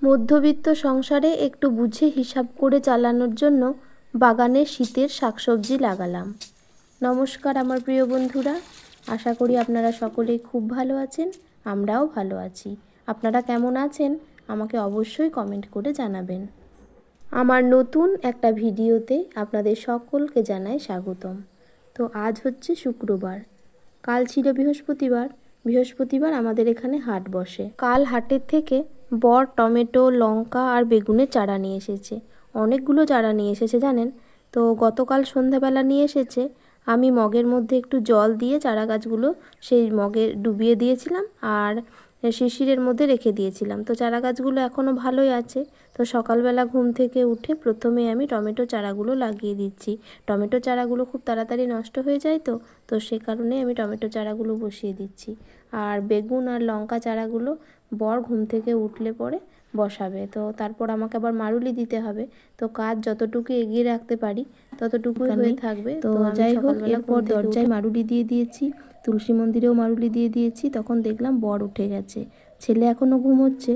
মধ্যবিত্ত সংসারে একটু বুঝে হিসাব করে চালানোর জন্য বাগানে শীতের শাকসবজি লাগালাম। নমস্কার আমার প্রিয় বন্ধুরা, আশা করি আপনারা সকলেই খুব ভালো আছেন। আমরাও ভালো আছি। আপনারা কেমন আছেন আমাকে অবশ্যই কমেন্ট করে জানাবেন। আমার নতুন একটা ভিডিওতে আপনাদের সকলকে জানাই স্বাগতম। তো আজ হচ্ছে শুক্রবার, কাল ছিল বৃহস্পতিবার আমাদের এখানে হাট বসে। কাল হাটের থেকে বর টমেটো, লঙ্কা আর বেগুনের চারা নিয়ে এসেছে। অনেকগুলো চারা নিয়ে এসেছে জানেন। তো গতকাল সন্ধ্যাবেলা নিয়ে এসেছে। আমি মগের মধ্যে একটু জল দিয়ে চারা গাছগুলো সেই মগে ডুবিয়ে দিয়েছিলাম আর শিশিরের মধ্যে রেখে দিয়েছিলাম। তো চারা গাছগুলো এখনও ভালোই আছে। তো সকালবেলা ঘুম থেকে উঠে প্রথমে আমি টমেটো চারাগুলো লাগিয়ে দিচ্ছি। টমেটো চারাগুলো খুব তাড়াতাড়ি নষ্ট হয়ে যায়, তো সে কারণে আমি টমেটো চারাগুলো বসিয়ে দিচ্ছি। আর বেগুন আর লঙ্কা চারাগুলো বর ঘুম থেকে উঠলে পরে বসাবে। তো তারপর আমাকে আবার মারুলি দিতে হবে। তো কাজ যতটুকু এগিয়ে রাখতে পারি ততটুকুই হয়ে থাকবে। তো যাই হোক, এরপর দরজায় মারুলি দিয়ে দিয়েছি, তুলসী মন্দিরেও মারুলি দিয়ে দিয়েছি। তখন দেখলাম বর উঠে গেছে, ছেলে এখনও ঘুমোচ্ছে।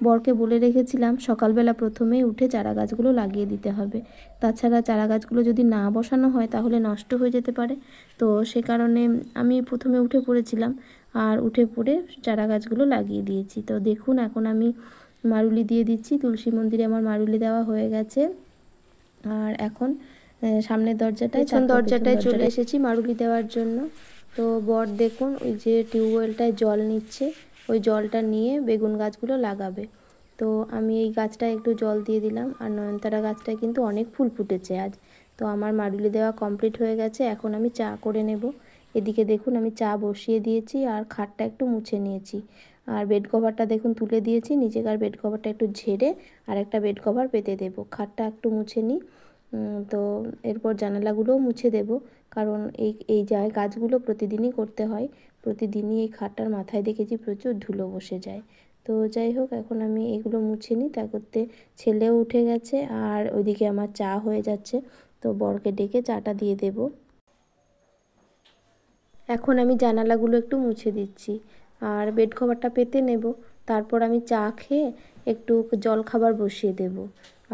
বরকে বলে রেখেছিলাম সকালবেলা প্রথমেই উঠে চারা গাছগুলো লাগিয়ে দিতে হবে, তাছাড়া চারা গাছগুলো যদি না বসানো হয় তাহলে নষ্ট হয়ে যেতে পারে। তো সে কারণে আমি প্রথমে উঠে পড়েছিলাম আর উঠে পড়ে চারা গাছগুলো লাগিয়ে দিয়েছি। তো দেখুন এখন আমি মারুলি দিয়ে দিচ্ছি। তুলসী মন্দিরে আমার মারুলি দেওয়া হয়ে গেছে। আর এখন সামনের দরজাটায় চলে এসেছি মারুলি দেওয়ার জন্য। তো বর দেখুন ওই যে টিউবওয়েলটায় জল নিচ্ছে, ওই জলটা নিয়ে বেগুন গাছগুলো লাগাবে। তো আমি এই গাছটায় একটু জল দিয়ে দিলাম। আর নয়নতারা গাছটায় কিন্তু অনেক ফুল ফুটেছে আজ। তো আমার মারুলি দেওয়া কমপ্লিট হয়ে গেছে। এখন আমি চা করে নেব। এদিকে দেখুন আমি চা বসিয়ে দিয়েছি আর খাটটা একটু মুছে নিয়েছি। আর বেড কভারটা দেখুন তুলে দিয়েছি, নিচেকার বেড কভারটা একটু ঝেড়ে আর একটা বেড কভার পেতে দেব। খাটটা একটু মুছে নিই। তো এরপর জানালাগুলোও মুছে দেব, কারণ এই কাজগুলো প্রতিদিনই করতে হয়। প্রতিদিনই এই খাটটার মাথায় দেখেছি প্রচুর ধুলো বসে যায়। তো যাই হোক, এখন আমি এগুলো মুছে নিই। তা করতে ছেলেও উঠে গেছে আর ওইদিকে আমার চা হয়ে যাচ্ছে। তো বরকে ডেকে চাটা দিয়ে দেব। এখন আমি জানালাগুলো একটু মুছে দিচ্ছি আর বেড কভারটা পেতে নেব। তারপর আমি চা খেয়ে একটু জলখাবার বসিয়ে দেব।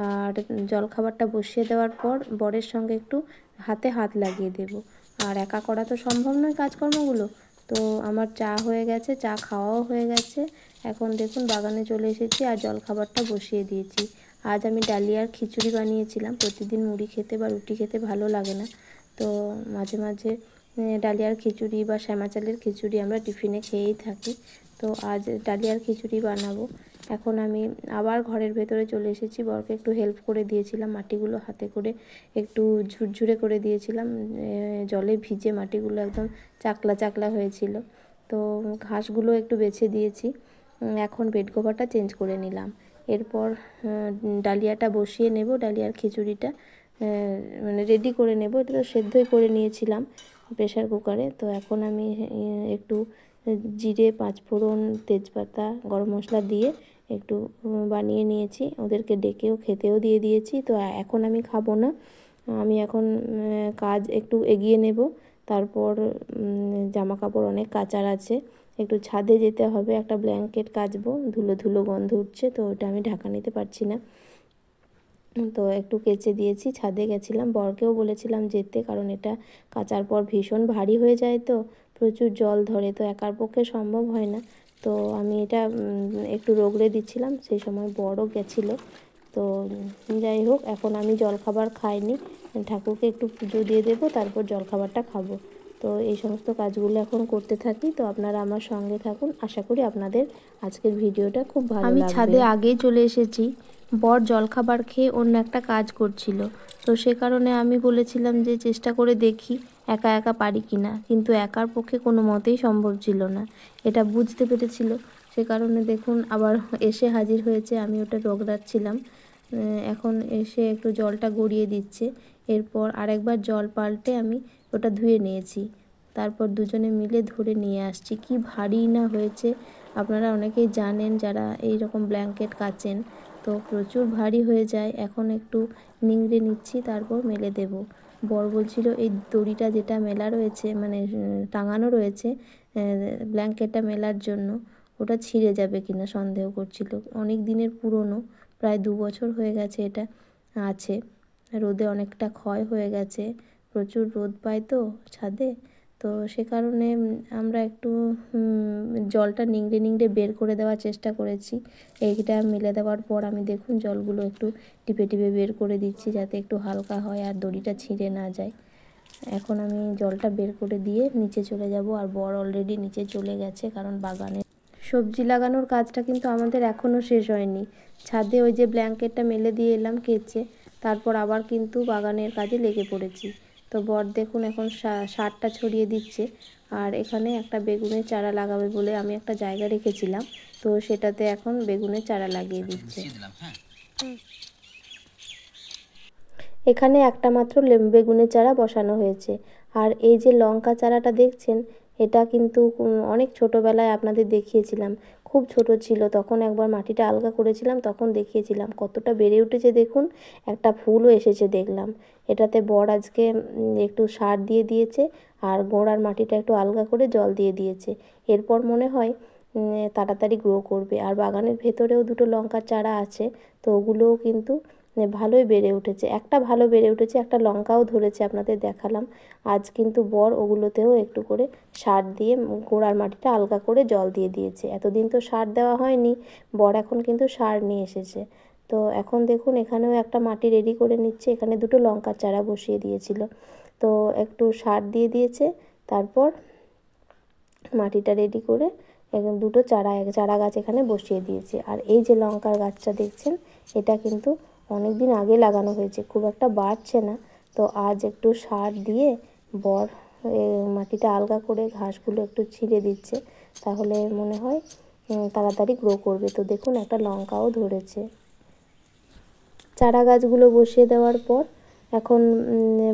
আর জলখাবারটা বসিয়ে দেওয়ার পর বরের সঙ্গে একটু হাতে হাত লাগিয়ে দেব। আর একা করা তো সম্ভব নয় কাজকর্মগুলো। তো আমার চা হয়ে গেছে, চা খাওয়াও হয়ে গেছে। এখন দেখুন বাগানে চলে এসেছি আর জলখাবারটা বসিয়ে দিয়েছি। আজ আমি ডালিয়ার খিচুড়ি বানিয়েছিলাম। প্রতিদিন মুড়ি খেতে বা রুটি খেতে ভালো লাগে না, তো মাঝে মাঝে ডালিয়ার খিচুড়ি বা শ্যামা চালের খিচুড়ি আমরা টিফিনে খেয়েই থাকি। তো আজ ডালিয়ার খিচুড়ি বানাবো। এখন আমি আবার ঘরের ভেতরে চলে এসেছি। বরকে একটু হেল্প করে দিয়েছিলাম, মাটিগুলো হাতে করে একটু ঝুরঝুরে করে দিয়েছিলাম। জলে ভিজে মাটিগুলো একদম চাকলা চাকলা হয়েছিল। তো ঘাসগুলো একটু বেছে দিয়েছি। এখন বেড কভারটা চেঞ্জ করে নিলাম। এরপর ডালিয়াটা বসিয়ে নেব। ডালিয়ার খিচুড়িটা মানে রেডি করে নেব। এটা তো সেদ্ধই করে নিয়েছিলাম প্রেশার কুকারে। তো এখন আমি একটু জিরে, পাঁচফোড়ন, তেজপাতা, গরম মশলা দিয়ে একটু বানিয়ে নিয়েছি। ওদেরকে ডেকেও খেতেও দিয়ে দিয়েছি। তো এখন আমি খাবো না, আমি এখন কাজ একটু এগিয়ে নেব। তারপর জামা কাপড় অনেক কাচার আছে, একটু ছাদে যেতে হবে, একটা ব্ল্যাঙ্কেট কাচবো। ধুলো ধুলো গন্ধ উঠছে, তো ওটা আমি ঢাকা নিতে পারছি না। তো একটু কেচে দিয়েছি, ছাদে গেছিলাম। বরকেও বলেছিলাম যেতে, কারণ এটা কাচার পর ভীষণ ভারী হয়ে যায়, তো প্রচুর জল ধরে, তো একার পক্ষে সম্ভব হয় না। তো আমি এটা একটু রগড়ে দিচ্ছিলাম, সেই সময় বরও গেছিলো। তো যাই হোক, এখন আমি জলখাবার খাইনি, ঠাকুরকে একটু পুজো দিয়ে দেবো, তারপর জলখাবারটা খাবো। তো এই সমস্ত কাজগুলো এখন করতে থাকি। তো আপনারা আমার সঙ্গে থাকুন, আশা করি আপনাদের আজকের ভিডিওটা খুব ভালো লাগবে। আমি ছাদে আগেই চলে এসেছি। বর জলখাবার খেয়ে অন্য একটা কাজ করছিল, তো সে কারণে আমি বলেছিলাম যে চেষ্টা করে দেখি একা একা পারি কি না, কিন্তু একার পক্ষে কোনো মতেই সম্ভব ছিল না, এটা বুঝতে পেরেছিল। সে কারণে দেখুন আবার এসে হাজির হয়েছে। আমি ওটা রগড়াচ্ছিলাম, এখন এসে একটু জলটা গড়িয়ে দিচ্ছে। এরপর আরেকবার জল পাল্টে আমি ওটা ধুয়ে নিয়েছি। তারপর দুজনে মিলে ধরে নিয়ে আসছি। কি ভারী না হয়েছে, আপনারা অনেকেই জানেন যারা এই রকম ব্ল্যাঙ্কেট কাচেন, তো প্রচুর ভারী হয়ে যায়। এখন একটু নিংড়ে নিচ্ছি, তারপর মেলে দেব। বর বলছিল এই দড়িটা যেটা মেলা রয়েছে, মানে টাঙানো রয়েছে ব্ল্যাঙ্কেটটা মেলার জন্য, ওটা ছিঁড়ে যাবে কিনা সন্দেহ করছিল। অনেক দিনের পুরনো, প্রায় 2 বছর হয়ে গেছে এটা আছে। রোদে অনেকটা ক্ষয় হয়ে গেছে, প্রচুর রোদ পায় তো ছাদে, তো সে কারণে আমরা একটু জলটা নিংড়ে নিংড়ে বের করে দেওয়ার চেষ্টা করেছি। এইটা মেলে দেওয়ার পর আমি দেখুন জলগুলো একটু টিপে টিপে বের করে দিচ্ছি যাতে একটু হালকা হয় আর দড়িটা ছিঁড়ে না যায়। এখন আমি জলটা বের করে দিয়ে নিচে চলে যাব, আর বর অলরেডি নিচে চলে গেছে, কারণ বাগানে সবজি লাগানোর কাজটা কিন্তু আমাদের এখনও শেষ হয়নি। ছাদে ওই যে ব্ল্যাঙ্কেটটা মেলে দিয়ে এলাম কেচে, তারপর আবার কিন্তু বাগানের কাজে লেগে পড়েছি। তো বর দেখুন এখন সারটা ছড়িয়ে দিচ্ছে, আর এখানে একটা বেগুনের চারা লাগাবে বলে আমি একটা জায়গা রেখেছিলাম, তো সেটাতে এখন বেগুনের চারা লাগিয়ে দিচ্ছে। এখানে একটা মাত্র বেগুনের চারা বসানো হয়েছে। আর এই যে লঙ্কা চারাটা দেখছেন, এটা কিন্তু অনেক ছোটোবেলায় আপনাদের দেখিয়েছিলাম, খুব ছোট ছিল তখন, একবার মাটিটা আলগা করেছিলাম তখন দেখিয়েছিলাম, কতটা বেড়ে উঠেছে দেখুন, একটা ফুলও এসেছে দেখলাম। এটাতে বর আজকে একটু সার দিয়ে দিয়েছে, আর গোড়ার মাটিটা একটু আলগা করে জল দিয়ে দিয়েছে। এরপর মনে হয় তাড়াতাড়ি গ্রো করবে। আর বাগানের ভেতরেও দুটো লঙ্কার চারা আছে, তো ওগুলোও কিন্তু ভালোই বেড়ে উঠেছে, একটা ভালো বেড়ে উঠেছে, একটা লঙ্কাও ধরেছে আপনাদের দেখালাম। আজ কিন্তু বর ওগুলোতেও একটু করে সার দিয়ে গোড়ার মাটিটা আলগা করে জল দিয়ে দিয়েছে। এতদিন তো সার দেওয়া হয়নি, বর এখন কিন্তু সার নিয়ে এসেছে। তো এখন দেখুন এখানেও একটা মাটি রেডি করে নিচ্ছে, এখানে দুটো লঙ্কার চারা বসিয়ে দিয়েছিল, তো একটু সার দিয়ে দিয়েছে, তারপর মাটিটা রেডি করে দুটো চারা গাছ এখানে বসিয়ে দিয়েছে। আর এই যে লঙ্কার গাছটা দেখছেন, এটা কিন্তু অনেক দিন আগে লাগানো হয়েছে, খুব একটা বাড়ছে না, তো আজ একটু সার দিয়ে বর মাটিটা আলগা করে ঘাসগুলো একটু ছিঁড়ে দিচ্ছে, তাহলে মনে হয় তাড়াতাড়ি গ্রো করবে। তো দেখুন একটা লঙ্কাও ধরেছে। চারা গাছগুলো বসিয়ে দেওয়ার পর এখন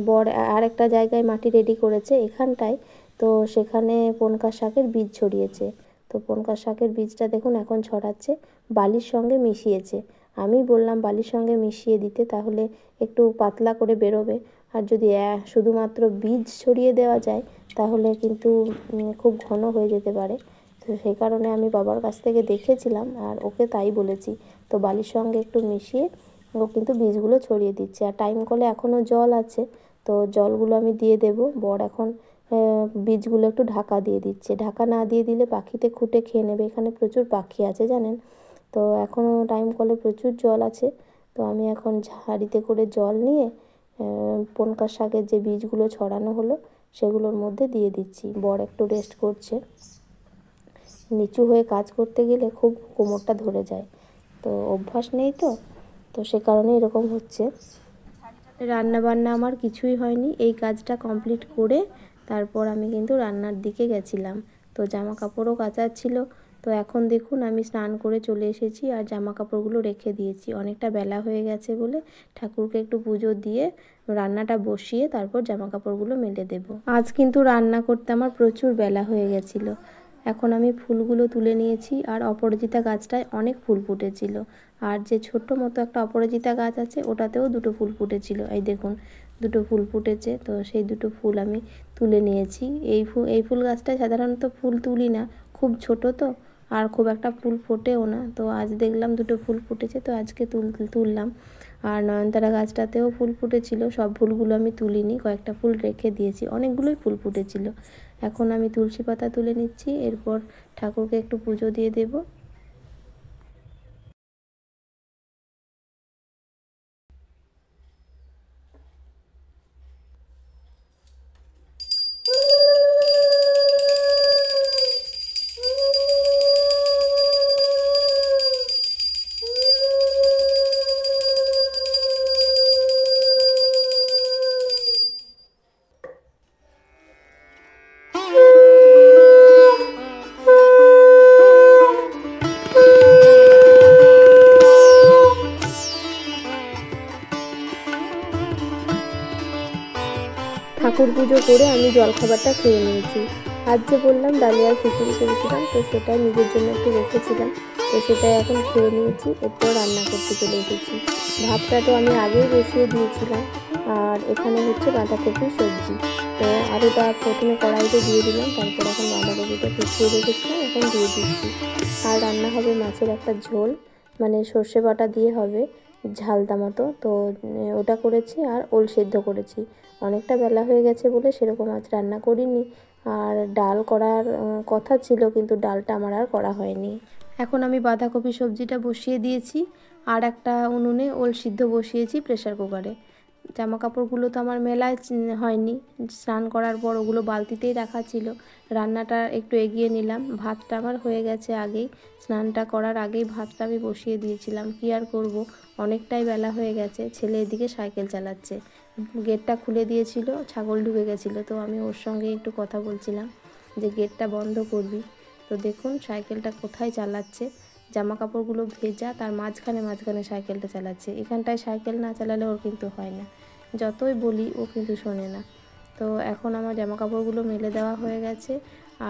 বর আর একটা জায়গায় মাটি রেডি করেছে এখানটায়, তো সেখানে পনকা শাকের বীজ ছড়িয়েছে। তো পনকা শাকের বীজটা দেখুন এখন ছড়াচ্ছে, বালির সঙ্গে মিশিয়েছে। আমি বললাম বালির সঙ্গে মিশিয়ে দিতে, তাহলে একটু পাতলা করে বেরোবে, আর যদি শুধুমাত্র বীজ ছড়িয়ে দেওয়া যায় তাহলে কিন্তু খুব ঘন হয়ে যেতে পারে। তো সেই কারণে আমি বাবার কাছ থেকে দেখেছিলাম আর ওকে তাই বলেছি। তো বালির সঙ্গে একটু মিশিয়ে ও কিন্তু বীজগুলো ছড়িয়ে দিচ্ছে। আর টাইম কলে এখনও জল আছে, তো জলগুলো আমি দিয়ে দেব। বর এখন বীজগুলো একটু ঢাকা দিয়ে দিচ্ছে, ঢাকা না দিয়ে দিলে পাখিতে খুঁটে খেয়ে নেবে, এখানে প্রচুর পাখি আছে জানেন। তো এখনও টাইম কলে প্রচুর জল আছে, তো আমি এখন ঝাড়িতে করে জল নিয়ে পনকা শাকের যে বীজগুলো ছড়ানো হলো সেগুলোর মধ্যে দিয়ে দিচ্ছি। বর একটু রেস্ট করছে, নিচু হয়ে কাজ করতে গেলে খুব কোমরটা ধরে যায়, তো অভ্যাস নেই, তো সে কারণে এরকম হচ্ছে। রান্না বান্না আমার কিছুই হয়নি, এই কাজটা কমপ্লিট করে তারপর আমি কিন্তু রান্নার দিকে গেছিলাম। তো জামা কাপড়ও কাচার ছিল, তো এখন দেখুন আমি স্নান করে চলে এসেছি আর জামা কাপড়গুলো রেখে দিয়েছি, অনেকটা বেলা হয়ে গেছে বলে ঠাকুরকে একটু পুজো দিয়ে রান্নাটা বসিয়ে তারপর জামা কাপড়গুলো মেলে দেব। আজ কিন্তু রান্না করতে আমার প্রচুর বেলা হয়ে গেছিলো। এখন আমি ফুলগুলো তুলে নিয়েছি, আর অপরাজিতা গাছটায় অনেক ফুল ফুটেছিল, আর যে ছোট্ট মতো একটা অপরাজিতা গাছ আছে ওটাতেও দুটো ফুল ফুটেছিল, এই দেখুন দুটো ফুল ফুটেছে, তো সেই দুটো ফুল আমি তুলে নিয়েছি। এই ফুল গাছটায় সাধারণত ফুল তুলি না, খুব ছোট তো, আর খুব একটা ফুল ফোটেও না, তো আজ দেখলাম দুটো ফুল ফুটেছে, তো আজকে তুললাম। আর নয়নতারা গাছটাতেও ফুল ফুটেছিল, সব ফুলগুলো আমি তুলিনি, কয়েকটা ফুল রেখে দিয়েছি, অনেকগুলোই ফুল ফুটেছিল। এখন আমি তুলসী পাতা তুলে নিচ্ছি, এরপর ঠাকুরকে একটু পুজো দিয়ে দেব। ঠাকুর পুজো করে আমি জলখাবারটা খেয়ে নিয়েছি। আজ যে বললাম ডালিয়ার খিচুড়ি করেছিলাম, তো সেটাই নিজের জন্য একটু রেখেছিলাম, তো সেটাই এখন খেয়ে নিয়েছি। এরপর রান্না করতে চলে এসেছি। ভাতটা তো আমি আগেই বসিয়ে দিয়েছিলাম, আর এখানে হচ্ছে বাঁধাকপির সবজি। তো আলুটা প্রথমে কড়াইতে দিয়ে দিলাম, তারপর এখন বাঁধাকপিটা কুচিয়ে রেখেছিলাম, এখন দিয়ে দিচ্ছি। আর রান্না হবে মাছের একটা ঝোল, মানে সর্ষে বাটা দিয়ে হবে ঝালদা মতো। তো ওটা করেছি আর ওল সেদ্ধ করেছি। অনেকটা বেলা হয়ে গেছে বলে সেরকম আজ রান্না করিনি। আর ডাল করার কথা ছিল, কিন্তু ডালটা আমার আর করা হয়নি। এখন আমি বাঁধাকপি সবজিটা বসিয়ে দিয়েছি, আর একটা উনুনে ওল সিদ্ধ বসিয়েছি প্রেসার কুকারে। জামা কাপড়গুলো তো আমার মেলায় হয়নি, স্নান করার পর ওগুলো বালতিতেই রাখা ছিল। রান্নাটা একটু এগিয়ে নিলাম, ভাতটা আমার হয়ে গেছে আগেই, স্নানটা করার আগেই ভাতটা আমি বসিয়ে দিয়েছিলাম। কী আর করব, অনেকটাই বেলা হয়ে গেছে। ছেলে এদিকে সাইকেল চালাচ্ছে, গেটটা খুলে দিয়েছিল, ছাগল ঢুকে গেছিলো, তো আমি ওর সঙ্গে একটু কথা বলছিলাম যে গেটটা বন্ধ করবি। তো দেখুন সাইকেলটা কোথায় চালাচ্ছে, জামা কাপড়গুলো ভেজা, তার মাঝখানে সাইকেলটা চালাচ্ছে। এখানটায় সাইকেল না চালালে ওর কিন্তু হয় না, যতই বলি ও কিন্তু শোনে না। তো এখন আমার জামা কাপড়গুলো মেলে দেওয়া হয়ে গেছে,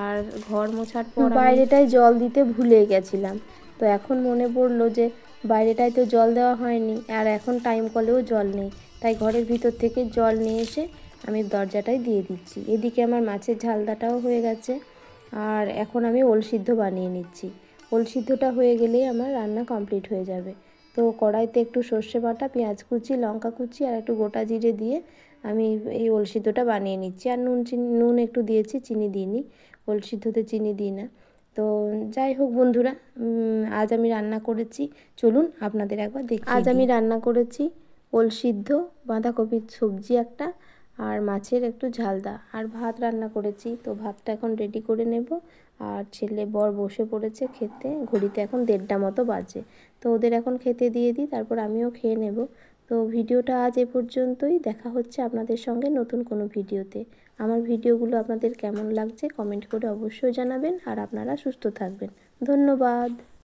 আর ঘর মোছার পর বাইরেটায় জল দিতে ভুলে গেছিলাম। তো এখন মনে পড়লো যে বাইরেটায় তো জল দেওয়া হয়নি, আর এখন টাইম কলেও জল নেই, তাই ঘরের ভিতর থেকে জল নিয়ে এসে আমি দরজাটায় দিয়ে দিচ্ছি। এদিকে আমার মাছের ঝালদাটাও হয়ে গেছে, আর এখন আমি ওল সিদ্ধ বানিয়ে নিচ্ছি। ওল সিদ্ধটা হয়ে গেলেই আমার রান্না কমপ্লিট হয়ে যাবে। তো কড়াইতে একটু সর্ষে বাটা, পেঁয়াজ কুচি, লঙ্কা কুচি আর একটু গোটা জিরে দিয়ে আমি এই ওল সিদ্ধটা বানিয়ে নিচ্ছি। আর নুন একটু দিয়েছি, চিনি দিইনি, ওল সিদ্ধতে চিনি দিই না। তো যাই হোক বন্ধুরা, আজ আমি রান্না করেছি, চলুন আপনাদের একবার দেখি। আজ আমি রান্না করেছি ওল সিদ্ধ, বাঁধাকপির সবজি একটা, আর মাছের একটু ঝালদা, আর ভাত রান্না করেছি। তো ভাতটা এখন রেডি করে নেব। আর ছেলে বর বসে পড়েছে খেতে, ঘড়িতে এখন 1:30 মতো বাজে। তো ওদের এখন খেতে দিয়ে দিই, তারপর আমিও খেয়ে নেব। তো ভিডিওটা আজ এ পর্যন্তই, দেখা হচ্ছে আপনাদের সঙ্গে নতুন কোনো ভিডিওতে। আমার ভিডিওগুলো আপনাদের কেমন লাগছে কমেন্ট করে অবশ্যই জানাবেন, আর আপনারা সুস্থ থাকবেন। ধন্যবাদ।